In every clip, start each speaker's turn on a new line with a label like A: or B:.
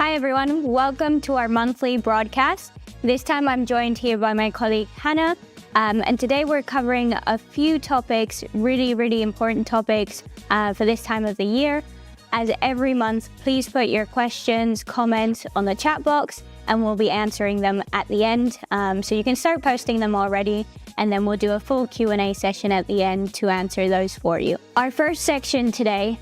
A: Hi everyone, welcome to our monthly broadcast. This time I'm joined here by my colleague Hannah, and today we're covering a few topics, really important topics for this time of the year. As every month, please put your questions, comments on the chat box, and we'll be answering them at the end. So you can start posting them already, and then we'll do a full Q&A session at the end to answer those for you. Our first section today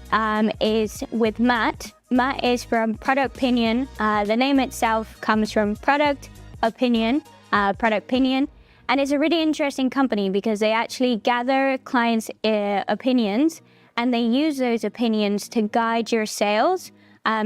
A: is with Matt. Matt is from Product Opinion. The name itself comes from Product Opinion, and it's a really interesting company because they actually gather clients' opinions and they use those opinions to guide your sales.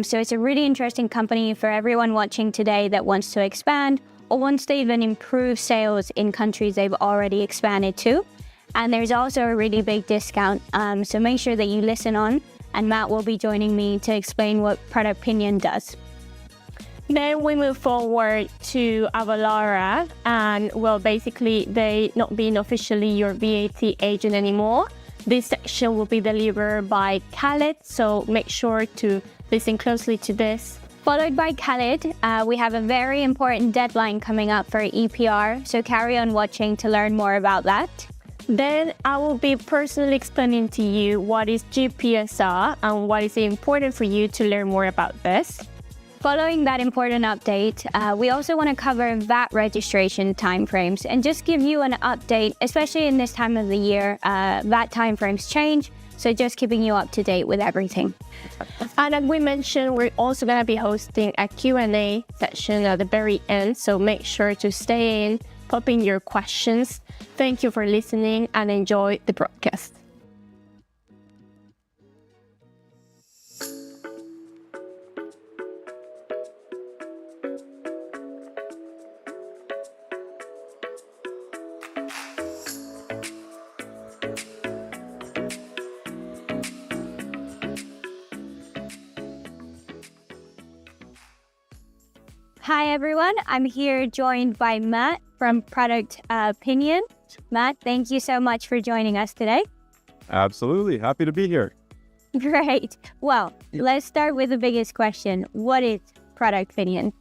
A: So it's a really interesting company for everyone watching today that wants to expand or wants to even improve sales in countries they've already expanded to. And there's also a really big discount. So make sure that you listen on, and Matt will be joining me to explain what Product Opinion does.
B: Then we move forward to Avalara, and well, basically they not being officially your VAT agent anymore. This section will be delivered by Khaled, so make sure to listen closely to this.
A: Followed by Khaled, we have a very important deadline coming up for EPR, so carry on watching to learn more about that.
B: Then I will be personally explaining to you what is GPSR and what is important for you to learn more about this.
A: Following that important update, we also want to cover VAT registration timeframes and just give you an update, especially in this time of the year. VAT timeframes change, so just keeping you up to date with everything.
B: And as we mentioned, we're also going to be hosting a Q&A session at the very end, so make sure to stay in, pop in your questions. Thank you for listening and enjoy the broadcast.
A: Hi everyone, I'm here joined by Matt from Product Opinion. Matt, thank you so much for joining us today.
C: Absolutely, happy to be here.
A: Great. Well, let's start with the biggest question. What is Product Opinion?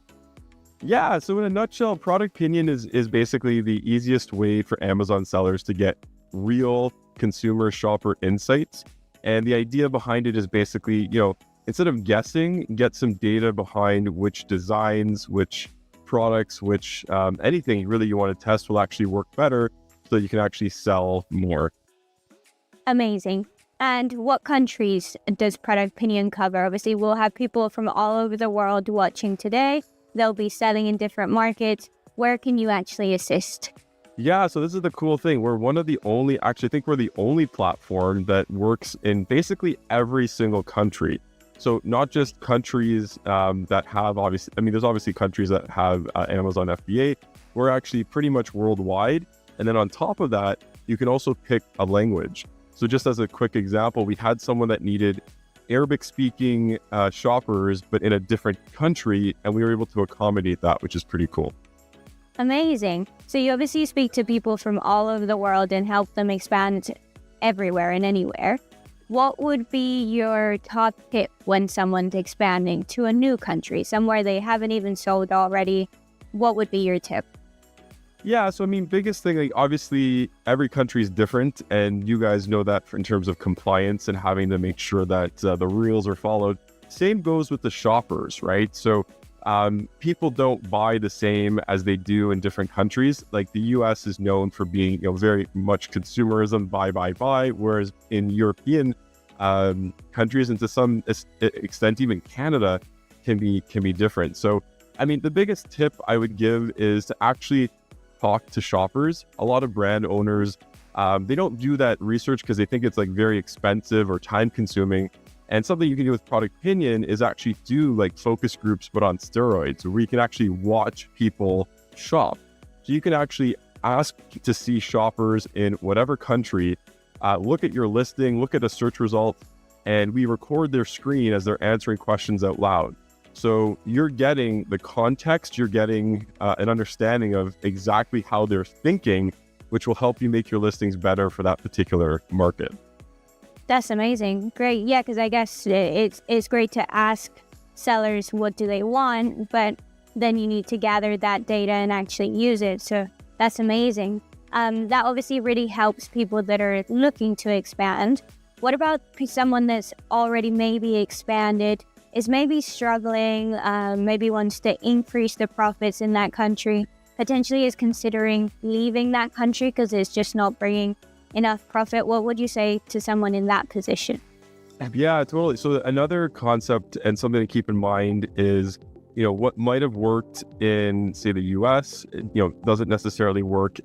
C: Yeah, so in a nutshell, Product Opinion is basically the easiest way for Amazon sellers to get real consumer shopper insights. And the idea behind it is basically, instead of guessing, get some data behind which designs, which products, which anything really you want to test will actually work better so that you can actually sell more.
A: Amazing. And what countries does Product Opinion cover? Obviously, we'll have people from all over the world watching today. They'll be selling in different markets. Where can you actually assist?
C: Yeah, so this is the cool thing. We're one of the only, actually I think we're the only platform that works in basically every single country. So not just countries that have there's obviously countries that have Amazon FBA. We're actually pretty much worldwide. And then on top of that, you can also pick a language. So just as a quick example, we had someone that needed Arabic speaking shoppers, but in a different country. And we were able to accommodate that, which is pretty cool.
A: Amazing. So you obviously speak to people from all over the world and help them expand everywhere and anywhere. What would be your top tip when someone's expanding to a new country, somewhere they haven't even sold already? What would be your tip?
C: Yeah, so biggest thing, obviously every country is different, and you guys know that in terms of compliance and having to make sure that the rules are followed. Same goes with the shoppers, right? So people don't buy the same as they do in different countries. Like the US is known for being, very much consumerism, buy, whereas in European countries and to some extent even Canada can be different. So, the biggest tip I would give is to actually talk to shoppers. A lot of brand owners, they don't do that research because they think it's very expensive or time consuming. And something you can do with Product Opinion is actually do focus groups, but on steroids, where you can actually watch people shop. So you can actually ask to see shoppers in whatever country, look at your listing, look at a search result, and we record their screen as they're answering questions out loud. So you're getting the context, you're getting an understanding of exactly how they're thinking, which will help you make your listings better for that particular market.
A: That's amazing. Great. Yeah, because I guess it's great to ask sellers what do they want, but then you need to gather that data and actually use it. So that's amazing. That obviously really helps people that are looking to expand. What about someone that's already maybe expanded, is maybe struggling, maybe wants to increase the profits in that country, potentially is considering leaving that country because it's just not bringing enough profit? What would you say to someone in that position?
C: Yeah, totally. So another concept and something to keep in mind is, what might have worked in, say, the US, doesn't necessarily work,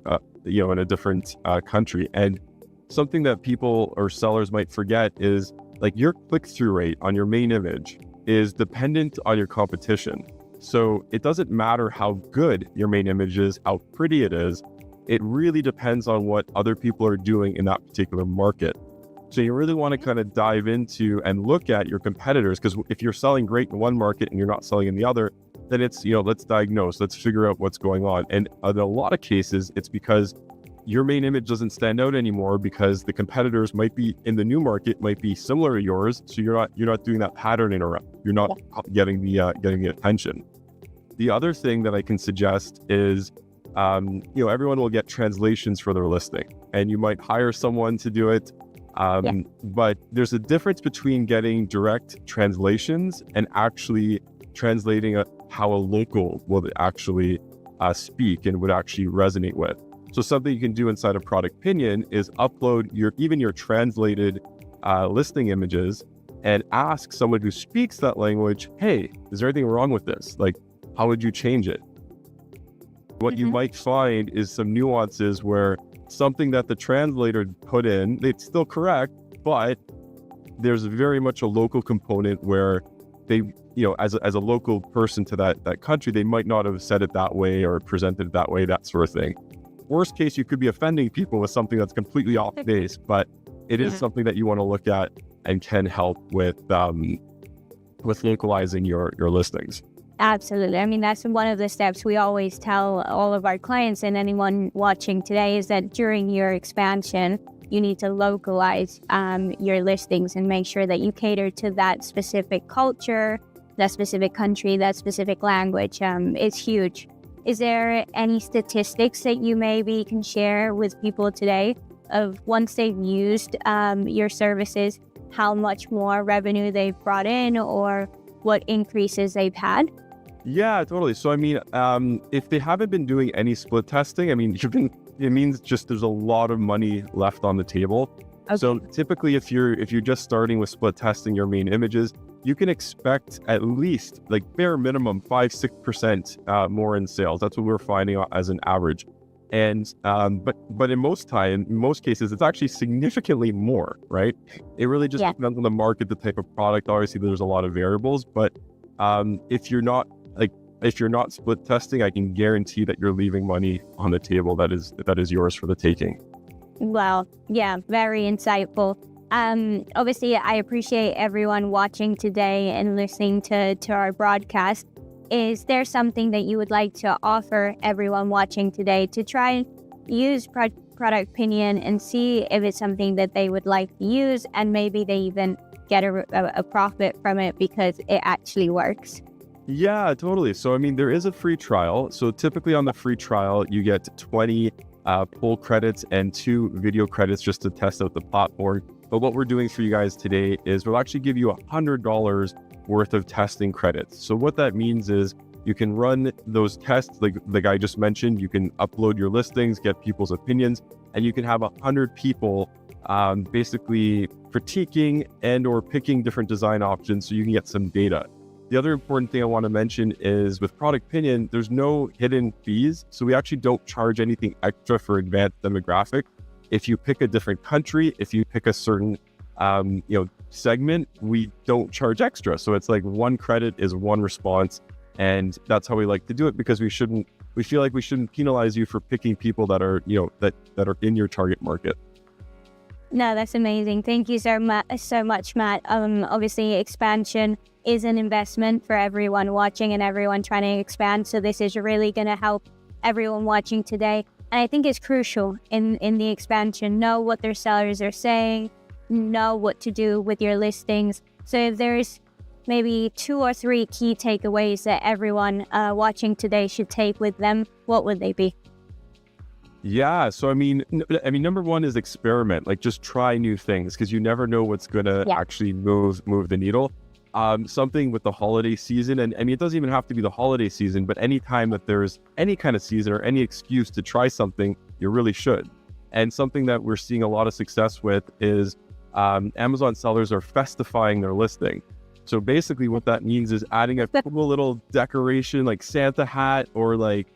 C: in a different country. And something that people or sellers might forget is like your click-through rate on your main image is dependent on your competition. So it doesn't matter how good your main image is, how pretty it is. It really depends on what other people are doing in that particular market. So you really want to kind of dive into and look at your competitors, because if you're selling great in one market and you're not selling in the other, then it's, let's diagnose, let's figure out what's going on. And in a lot of cases, it's because your main image doesn't stand out anymore because the competitors might be in the new market, might be similar to yours. So you're not doing that patterning around. You're not getting the attention. The other thing that I can suggest is, everyone will get translations for their listing, and you might hire someone to do it. But there's a difference between getting direct translations and actually translating how a local would actually speak and would actually resonate with. So something you can do inside of Product Opinion is upload your translated listing images and ask someone who speaks that language, hey, is there anything wrong with this? Like, how would you change it? What you might find is some nuances where something that the translator put in, it's still correct, but there's very much a local component where they, as a local person to that country, they might not have said it that way or presented it that way, that sort of thing. Worst case, you could be offending people with something that's completely off base, but it is something that you want to look at and can help with localizing your listings.
A: Absolutely. I mean, that's one of the steps we always tell all of our clients and anyone watching today is that during your expansion, you need to localize your listings and make sure that you cater to that specific culture, that specific country, that specific language. It's huge. Is there any statistics that you maybe can share with people today of once they've used your services, how much more revenue they've brought in or what increases they've had?
C: Yeah, totally. So, I mean, if they haven't been doing any split testing, I mean, it means just there's a lot of money left on the table. Okay. So typically, if you're just starting with split testing your main images, you can expect at least, like bare minimum, 5-6% more in sales. That's what we're finding as an average. And but in most cases, it's actually significantly more, right? It really just depends on the market, the type of product. Obviously, there's a lot of variables, but if you're not split testing, I can guarantee that you're leaving money on the table that is yours for the taking.
A: Well, yeah, very insightful. Obviously, I appreciate everyone watching today and listening to our broadcast. Is there something that you would like to offer everyone watching today to try and use Product Opinion and see if it's something that they would like to use and maybe they even get a profit from it because it actually works?
C: Yeah, totally. So, I mean, there is a free trial. So typically on the free trial, you get 20 poll credits and 2 video credits just to test out the platform. But what we're doing for you guys today is we'll actually give you $100 worth of testing credits. So what that means is you can run those tests like the guy just mentioned. You can upload your listings, get people's opinions, and you can have 100 people basically critiquing and or picking different design options so you can get some data. The other important thing I want to mention is with Product Opinion, there's no hidden fees. So we actually don't charge anything extra for advanced demographic. If you pick a different country, if you pick a certain segment, we don't charge extra. So it's like 1 credit is 1 response. And that's how we like to do it because we feel like we shouldn't penalize you for picking people that are, that are in your target market.
A: No, that's amazing. Thank you so much, Matt. Obviously, expansion is an investment for everyone watching and everyone trying to expand. So this is really going to help everyone watching today. And I think it's crucial in the expansion. Know what their sellers are saying, know what to do with your listings. So if there's maybe 2 or 3 key takeaways that everyone watching today should take with them, what would they be?
C: Yeah, so I mean, number one is experiment. Like, just try new things because you never know what's gonna actually move the needle. Something with the holiday season, and I mean, it doesn't even have to be the holiday season, but anytime that there's any kind of season or any excuse to try something, you really should. And something that we're seeing a lot of success with is Amazon sellers are festifying their listing. So basically, what that means is adding a cool little decoration, like Santa hat, or like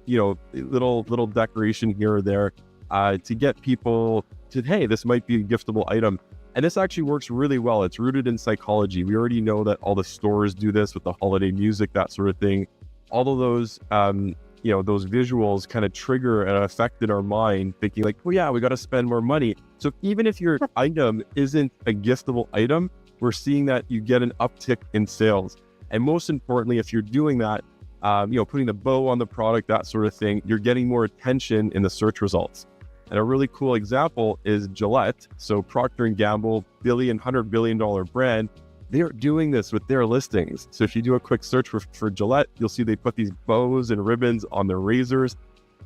C: little decoration here or there to get people to, hey, this might be a giftable item. And this actually works really well. It's rooted in psychology. We already know that all the stores do this with the holiday music, that sort of thing. All of those, those visuals kind of trigger an effect in our mind, thinking like, oh yeah, we got to spend more money. So even if your item isn't a giftable item, we're seeing that you get an uptick in sales. And most importantly, if you're doing that, putting the bow on the product, that sort of thing, you're getting more attention in the search results. And a really cool example is Gillette. So Procter & Gamble, $100 billion brand, they're doing this with their listings. So if you do a quick search for Gillette, you'll see they put these bows and ribbons on their razors.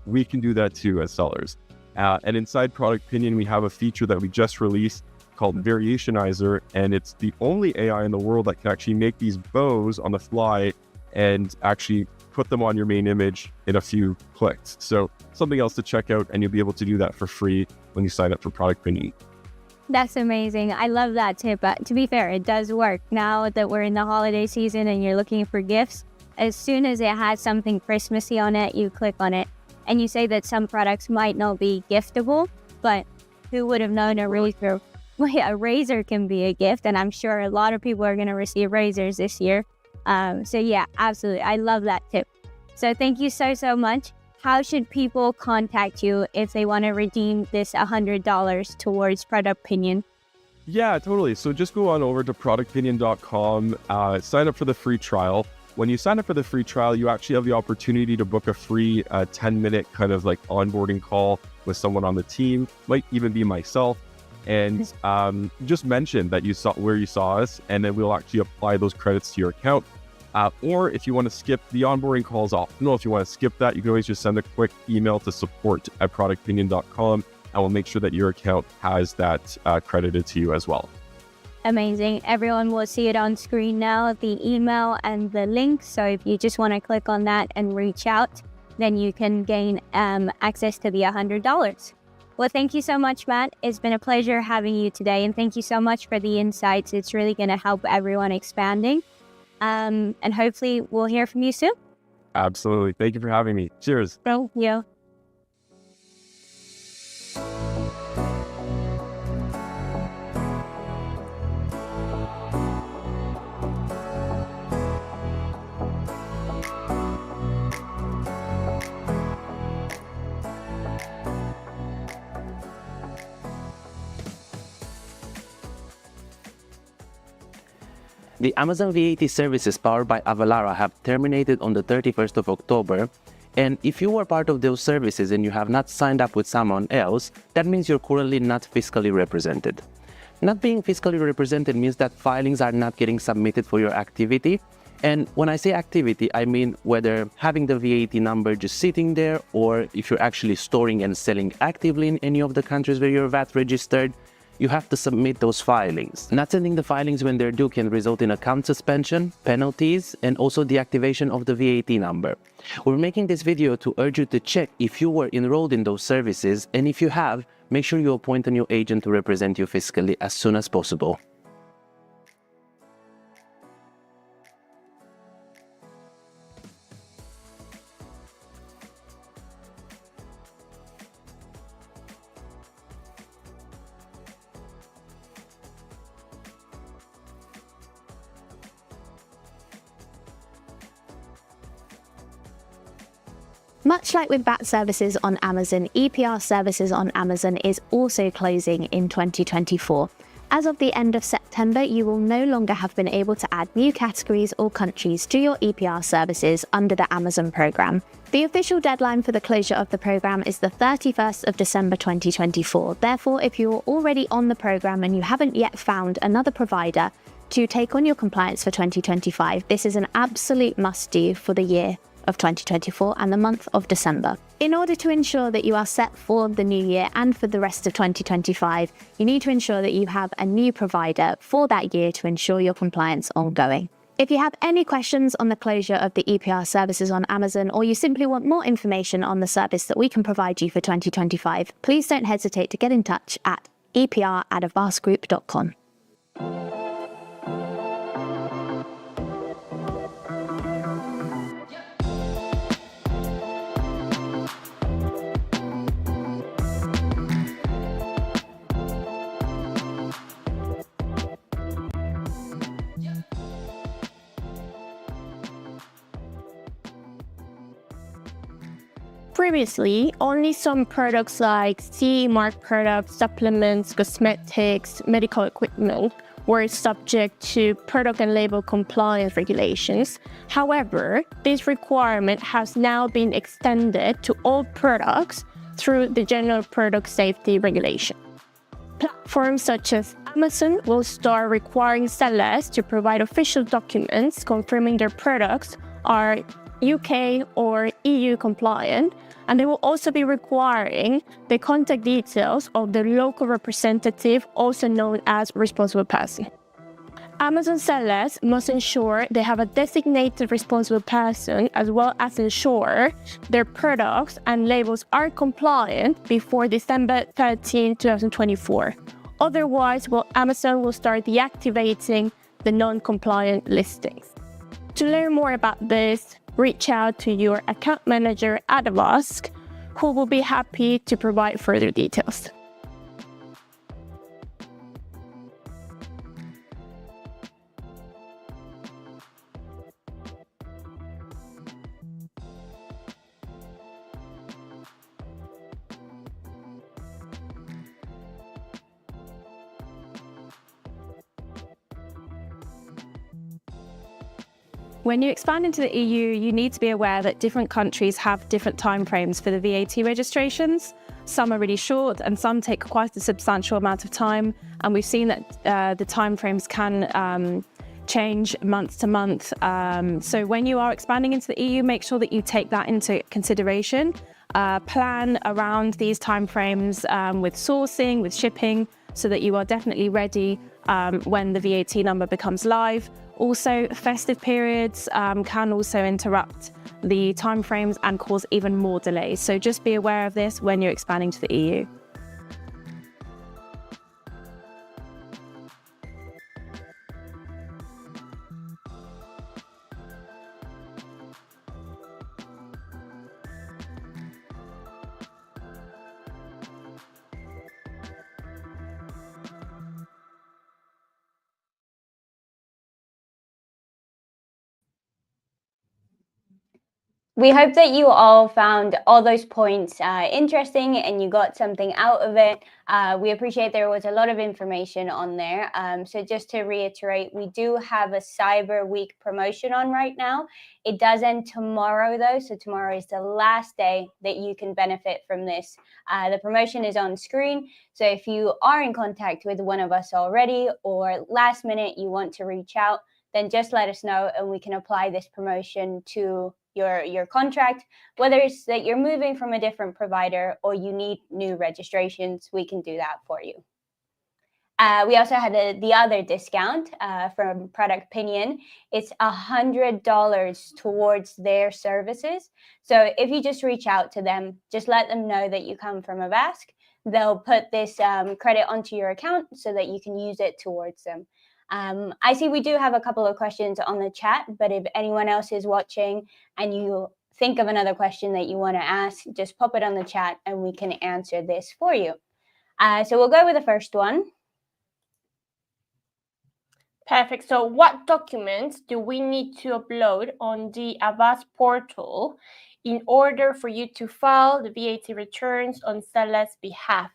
C: We can do that too as sellers. And inside Product Opinion, we have a feature that we just released called Variationizer, and it's the only AI in the world that can actually make these bows on the fly and actually put them on your main image in a few clicks. So something else to check out, and you'll be able to do that for free when you sign up for Product Opinion.
A: That's amazing. I love that tip. To be fair, it does work. Now that we're in the holiday season and you're looking for gifts, as soon as it has something Christmassy on it, you click on it. And you say that some products might not be giftable, but who would have known a razor? Well, yeah, a razor can be a gift, and I'm sure a lot of people are going to receive razors this year. So yeah, absolutely. I love that tip. So thank you so much. How should people contact you if they want to redeem this $100 towards Product Opinion?
C: Yeah, totally. So just go on over to productopinion.com, sign up for the free trial. When you sign up for the free trial, you actually have the opportunity to book a free 10-minute kind of like onboarding call with someone on the team, might even be myself. And just mention that you saw where you saw us, and then we'll actually apply those credits to your account. Or if you want to skip the onboarding calls optional, if you want to skip that, you can always just send a quick email to support@productopinion.com, and we'll make sure that your account has that credited to you as well.
A: Amazing. Everyone will see it on screen now, the email and the link. So if you just want to click on that and reach out, then you can gain access to the $100. Well, thank you so much, Matt. It's been a pleasure having you today. And thank you so much for the insights. It's really going to help everyone expanding. And hopefully we'll hear from you soon.
C: Absolutely. Thank you for having me. Cheers.
A: Thank you.
D: The Amazon VAT services powered by Avalara have terminated on the 31st of October, and if you were part of those services and you have not signed up with someone else, that means you're currently not fiscally represented. Not being fiscally represented means that filings are not getting submitted for your activity, and when I say activity, I mean whether having the VAT number just sitting there, or if you're actually storing and selling actively in any of the countries where you're VAT registered, you have to submit those filings. Not sending the filings when they're due can result in account suspension, penalties, and also deactivation of the VAT number. We're making this video to urge you to check if you were enrolled in those services, and if you have, make sure you appoint a new agent to represent you fiscally as soon as possible.
E: Much like with VAT services on Amazon, EPR services on Amazon is also closing in 2024. As of the end of September, you will no longer have been able to add new categories or countries to your EPR services under the Amazon program. The official deadline for the closure of the program is the 31st of December 2024. Therefore, if you're already on the program and you haven't yet found another provider, to take on your compliance for 2025, this is an absolute must-do for the year of 2024 and the month of December. In order to ensure that you are set for the new year and for the rest of 2025, you need to ensure that you have a new provider for that year to ensure your compliance ongoing. If you have any questions on the closure of the EPR services on Amazon, or you simply want more information on the service that we can provide you for 2025, please don't hesitate to get in touch at epr@avastgroup.com.
B: Previously, only some products like CE mark products, supplements, cosmetics, medical equipment were subject to product and label compliance regulations. However, this requirement has now been extended to all products through the General Product Safety Regulation. Platforms such as Amazon will start requiring sellers to provide official documents confirming their products are UK or EU compliant, and they will also be requiring the contact details of the local representative, also known as responsible person. Amazon sellers must ensure they have a designated responsible person, as well as ensure their products and labels are compliant before December 13, 2024. Otherwise, Amazon will start deactivating the non-compliant listings. To learn more about this, reach out to your account manager at Avast, who will be happy to provide further details.
F: When you expand into the EU, you need to be aware that different countries have different timeframes for the VAT registrations. Some are really short and some take quite a substantial amount of time. And we've seen that the timeframes can change month to month. So when you are expanding into the EU, make sure that you take that into consideration. Plan around these timeframes with sourcing, with shipping, so that you are definitely ready when the VAT number becomes live. Also, festive periods can also interrupt the timeframes and cause even more delays. So just be aware of this when you're expanding to the EU.
A: We hope that you all found all those points interesting and you got something out of it. We appreciate there was a lot of information on there. So just to reiterate, we do have a Cyber Week promotion on right now. It does end tomorrow though. So tomorrow is the last day that you can benefit from this. The promotion is on screen. So if you are in contact with one of us already or last minute you want to reach out, then just let us know and we can apply this promotion to your contract. Whether it's that you're moving from a different provider or you need new registrations, we can do that for you. We also had the other discount from Product Opinion. It's $100 towards their services. So if you just reach out to them, just let them know that you come from Avast. They'll put this credit onto your account so that you can use it towards them. I see we do have a couple of questions on the chat, but if anyone else is watching and you think of another question that you want to ask, just pop it on the chat and we can answer this for you. So we'll go with the first one.
B: Perfect. So what documents do we need to upload on the Avast portal in order for you to file the VAT returns on sellers' behalf?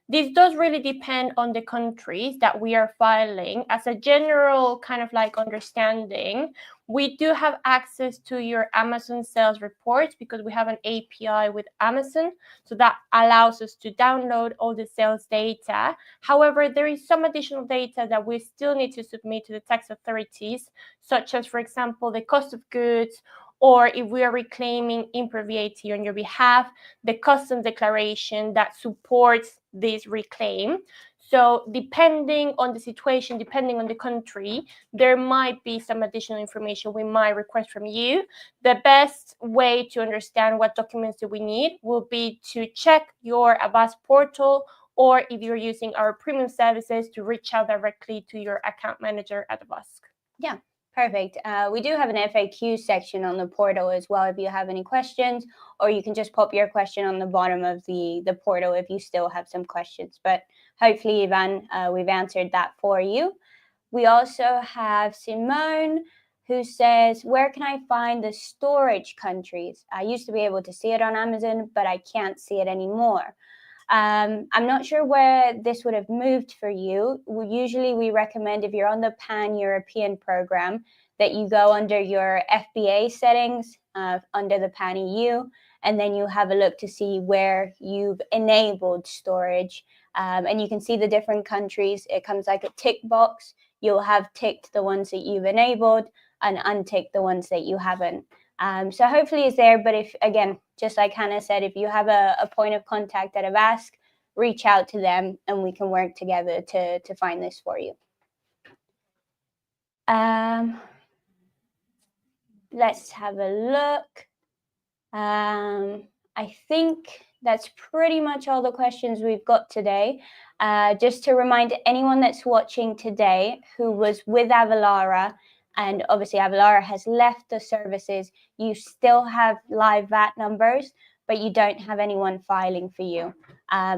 B: This does really depend on the countries that we are filing. As a general kind of like understanding, we do have access to your Amazon sales reports because we have an API with Amazon. So that allows us to download all the sales data. However, there is some additional data that we still need to submit to the tax authorities, such as, for example, the cost of goods, or if we are reclaiming import VAT on your behalf, the customs declaration that supports this reclaim. So depending on the situation, depending on the country, there might be some additional information we might request from you. The best way to understand what documents do we need will be to check your Avast portal, or if you're using our premium services, to reach out directly to your account manager at Avast.
A: Yeah. Perfect. We do have an FAQ section on the portal as well if you have any questions, or you can just pop your question on the bottom of the portal if you still have some questions. But hopefully, Ivan, we've answered that for you. We also have Simone, who says, where can I find the storage countries? I used to be able to see it on Amazon, but I can't see it anymore. I'm not sure where this would have moved for you. Usually we recommend, if you're on the Pan-European program, that you go under your FBA settings, under the Pan-EU, and then you have a look to see where you've enabled storage. And you can see the different countries. It comes like a tick box. You'll have ticked the ones that you've enabled and unticked the ones that you haven't. So hopefully it's there, but if, again, just like Hannah said, if you have a point of contact at Avast, reach out to them and we can work together to find this for you. Let's have a look. I think that's pretty much all the questions we've got today. Just to remind anyone that's watching today who was with Avalara, and obviously Avalara has left the services, you still have live VAT numbers, but you don't have anyone filing for you.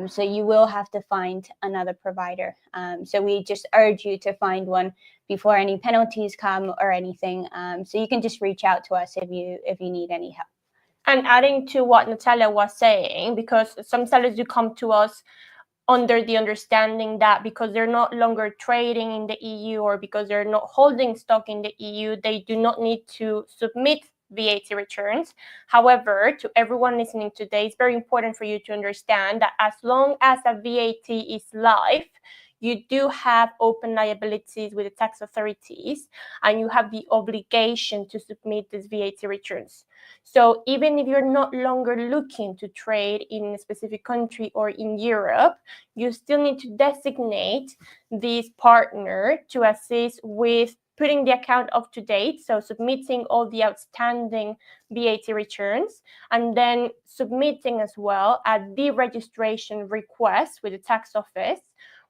A: So you will have to find another provider. So we just urge you to find one before any penalties come or anything. So you can just reach out to us if you need any help.
B: And adding to what Natalia was saying, because some sellers do come to us under the understanding that because they're not longer trading in the EU or because they're not holding stock in the EU, they do not need to submit VAT returns. However, to everyone listening today, it's very important for you to understand that as long as a VAT is live, you do have open liabilities with the tax authorities, and you have the obligation to submit these VAT returns. So even if you're not longer looking to trade in a specific country or in Europe, you still need to designate this partner to assist with putting the account up to date, so submitting all the outstanding VAT returns, and then submitting as well a deregistration request with the tax office,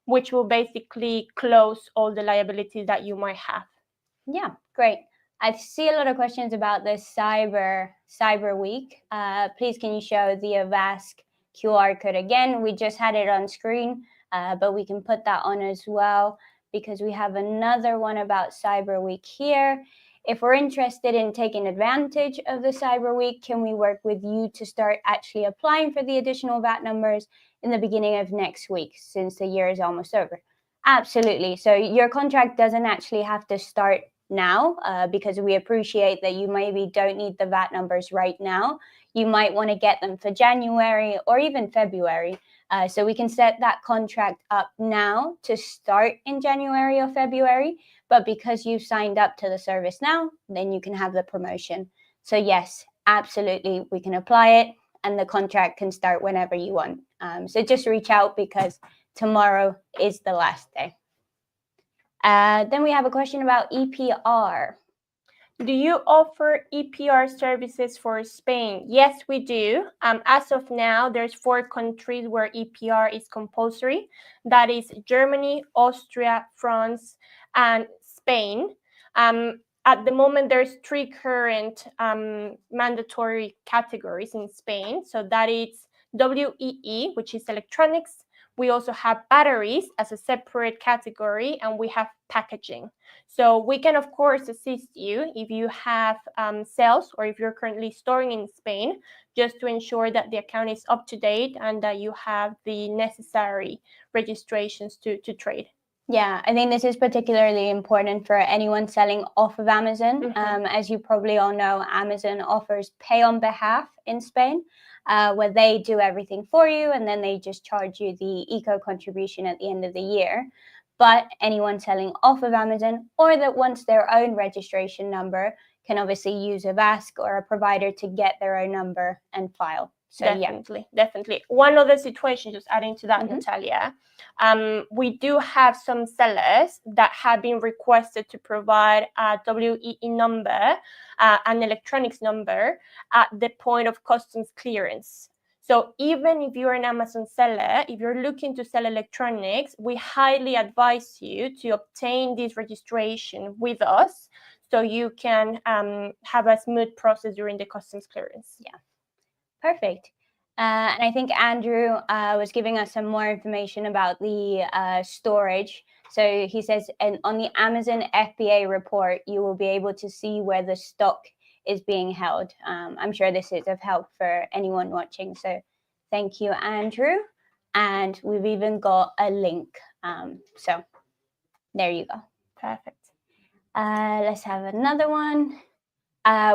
B: which will basically close all the liabilities that you might have.
A: Yeah, great. I see a lot of questions about the Cyber Week. Please, can you show the Avast QR code again? We just had it on screen, but we can put that on as well because we have another one about Cyber Week here. If we're interested in taking advantage of the Cyber Week, can we work with you to start actually applying for the additional VAT numbers in the beginning of next week, since the year is almost over? Absolutely. So your contract doesn't actually have to start now because we appreciate that you maybe don't need the VAT numbers right now. You might want to get them for January or even February. So we can set that contract up now to start in January or February. But because you've signed up to the service now, then you can have the promotion. So yes, absolutely, we can apply it and the contract can start whenever you want. So just reach out because tomorrow is the last day. Then we have a question about EPR.
B: Do you offer EPR services for Spain? Yes, we do. As of now, there's 4 countries where EPR is compulsory. That is Germany, Austria, France, and Spain. At the moment, there's 3 current mandatory categories in Spain. So that is WEE, which is electronics, We also have batteries as a separate category, and we have packaging. So we can, of course, assist you if you have sales or if you're currently storing in Spain, just to ensure that the account is up to date and that you have the necessary registrations to trade.
A: Yeah, I think this is particularly important for anyone selling off of Amazon. As you probably all know, Amazon offers pay on behalf in Spain, where they do everything for you and then they just charge you the eco contribution at the end of the year. But anyone selling off of Amazon or that wants their own registration number can obviously use a VASC or a provider to get their own number and file. So
B: definitely. One other situation, just adding to that, Natalia, we do have some sellers that have been requested to provide a WEE number, an electronics number, at the point of customs clearance. So even if you're an Amazon seller, if you're looking to sell electronics, we highly advise you to obtain this registration with us so you can have a smooth process during the customs clearance.
A: Yeah. Perfect. And I think Andrew was giving us some more information about the storage. So he says, and on the Amazon FBA report, you will be able to see where the stock is being held. I'm sure this is of help for anyone watching. So thank you, Andrew. And we've even got a link. So there you go.
B: Perfect.
A: Let's have another one.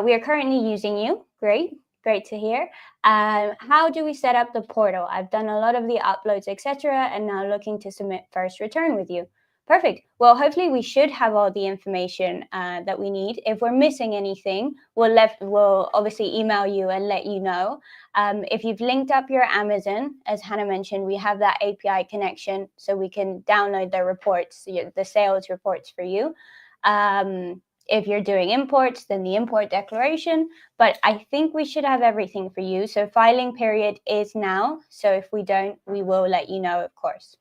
A: We are currently using you. Great to hear. How do we set up the portal? I've done a lot of the uploads, etc., and now looking to submit first return with you. Perfect. Well, hopefully we should have all the information that we need. If we're missing anything, we'll obviously email you and let you know. If you've linked up your Amazon, as Hannah mentioned, we have that API connection, so we can download the reports, the sales reports for you. If you're doing imports, then the import declaration. But I think we should have everything for you. So filing period is now. So if we don't, we will let you know, of course.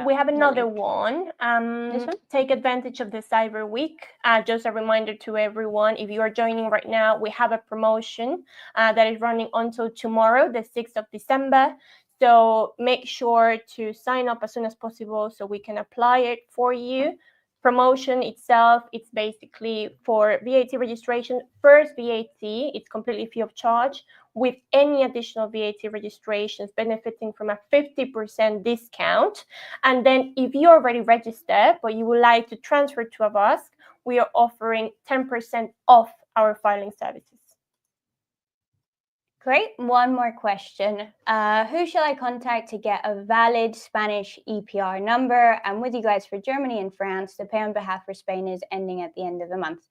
B: We have another one. Take advantage of the Cyber Week. Just a reminder to everyone, if you are joining right now, we have a promotion that is running until tomorrow, the 6th of December. So make sure to sign up as soon as possible so we can apply it for you. Promotion itself, it's basically for VAT registration. First VAT, it's completely free of charge, with any additional VAT registrations benefiting from a 50% discount. And then if you're already registered, but you would like to transfer to Avast, we are offering 10% off our filing services.
A: Great. One more question. Who shall I contact to get a valid Spanish EPR number? I'm with you guys for Germany and France. The pay on behalf for Spain is ending at the end of the month.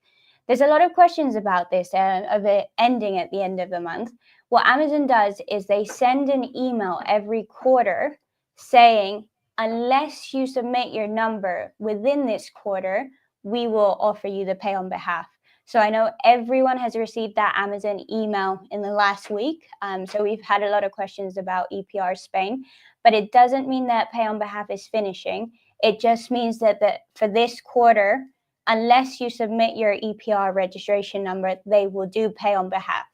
A: There's a lot of questions about this, of it ending at the end of the month. What Amazon does is they send an email every quarter saying, unless you submit your number within this quarter, we will offer you the pay on behalf. So I know everyone has received that Amazon email in the last week. So we've had a lot of questions about EPR Spain, but it doesn't mean that pay on behalf is finishing. It just means that for this quarter, unless you submit your EPR registration number, they will do pay on behalf.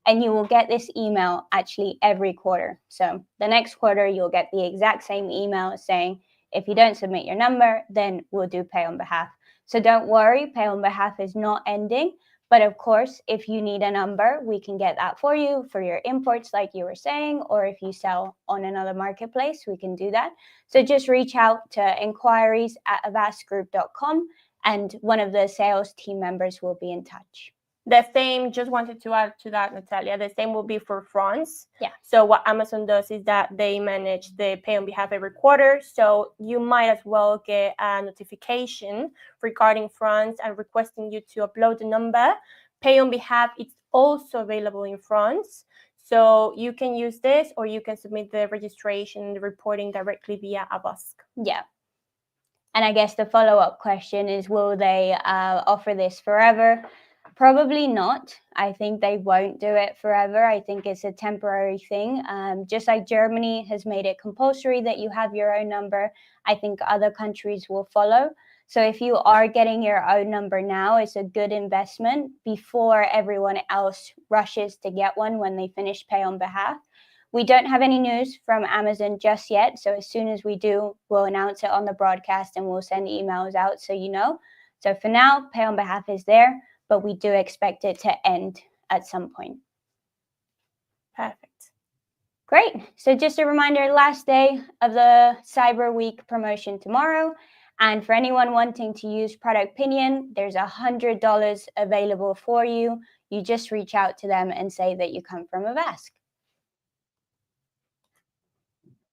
A: And you will get this email actually every quarter. So the next quarter, you'll get the exact same email saying, if you don't submit your number, then we'll do pay on behalf. So don't worry, pay on behalf is not ending. But of course, if you need a number, we can get that for you for your imports, like you were saying, or if you sell on another marketplace, we can do that. So just reach out to inquiries@avastgroup.com and one of the sales team members will be in touch.
B: The same, just wanted to add to that, Natalia, the same will be for France.
A: Yeah.
B: So what Amazon does is that they manage the pay on behalf every quarter. So you might as well get a notification regarding France and requesting you to upload the number. Pay on behalf, it's also available in France. So you can use this or you can submit the registration and the reporting directly via Avast.
A: Yeah. And I guess the follow-up question is, will they offer this forever? Probably not. I think they won't do it forever. I think it's a temporary thing. Just like Germany has made it compulsory that you have your own number, I think other countries will follow. So if you are getting your own number now, it's a good investment before everyone else rushes to get one when they finish Pay on Behalf. We don't have any news from Amazon just yet. So as soon as we do, we'll announce it on the broadcast and we'll send emails out so you know. So for now, Pay on Behalf is there, but we do expect it to end at some point.
B: Perfect.
A: Great. So just a reminder, last day of the Cyber Week promotion tomorrow. And for anyone wanting to use Product Pinion, there's $100 available for you. You just reach out to them and say that you come from Avask.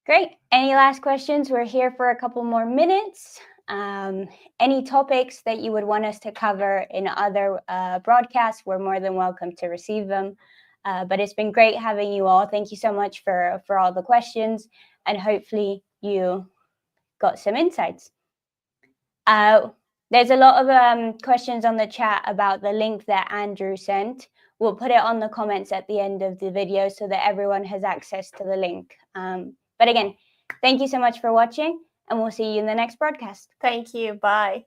A: Great. Any last questions? We're here for a couple more minutes. Any topics that you would want us to cover in other broadcasts, we're more than welcome to receive them. But it's been great having you all. Thank you so much for all the questions, and hopefully you got some insights. There's a lot of questions on the chat about the link that Andrew sent. We'll put it on the comments at the end of the video so that everyone has access to the link. But again, thank you so much for watching, and we'll see you in the next broadcast.
B: Thank you. Bye.